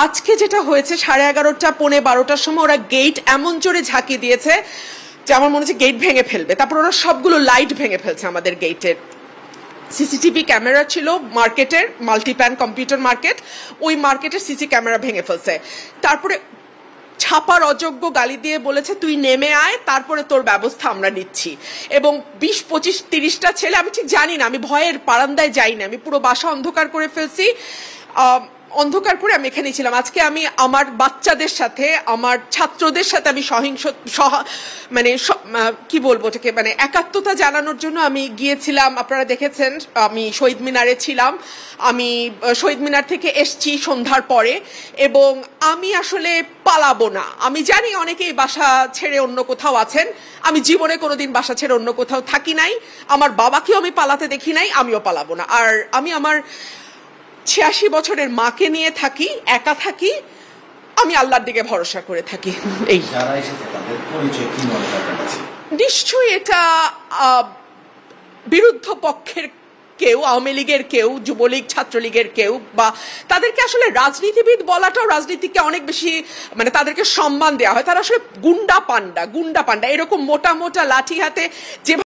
আজকে যেটা হয়েছে 11:30 পৌনে 12টার সময় ওরা গেট এমন জোরে ঝাঁকি দিয়েছে যে আমার মনে হচ্ছে গেট ভেঙে ফেলবে। তারপর ওরা সবগুলো লাইট ভেঙে ফেলছে আমাদের গেটের। সিসিটিভি ক্যামেরা ছিল মার্কেটের, মাল্টিপ্ল্যান কম্পিউটার মার্কেট, ওই মার্কেটের সিসি ক্যামেরা ভেঙে ফেলছে। তারপরে ছাপার অযোগ্য গালি দিয়ে বলেছে তুই নেমে আয়, তারপরে তোর ব্যবস্থা আমরা নিচ্ছি। এবং 20, 25, 30টা ছেলে, আমি ঠিক জানি না, আমি ভয়ের বারান্দায় যাইনি, আমি পুরো বাসা অন্ধকার করে ফেলছি। অন্ধকার করে আমি এখানেই ছিলাম। আজকে আমি আমার বাচ্চাদের সাথে, আমার ছাত্রদের সাথে আমি মানে কি বলবো ওটাকে, মানে একাত্মতা জানানোর জন্য আমি গিয়েছিলাম। আপনারা দেখেছেন আমি শহীদ মিনারে ছিলাম, আমি শহীদ মিনার থেকে এসছি সন্ধ্যার পরে, এবং আমি আসলে পালাবো না। আমি জানি অনেকেই বাসা ছেড়ে অন্য কোথাও আছেন, আমি জীবনে কোনোদিন বাসা ছেড়ে অন্য কোথাও থাকি নাই, আমার বাবাকেও আমি পালাতে দেখি নাই, আমিও পালাবো না। আর আমি আমার 86 বছরের মাকে নিয়ে থাকি, একা থাকি, আমি আল্লাহর দিকে ভরসা করে থাকি। এই নিশ্চয়ই এটা বিরুদ্ধ পক্ষের কেউ, আওয়ামী লীগের কেউ, যুবলীগ, ছাত্রলীগের কেউ, বা তাদেরকে আসলে রাজনীতিবিদ বলাটাও রাজনীতিকে অনেক বেশি, মানে তাদেরকে সম্মান দেওয়া হয়। তারা আসলে গুন্ডা পান্ডা এরকম মোটা মোটা লাঠি হাতে যে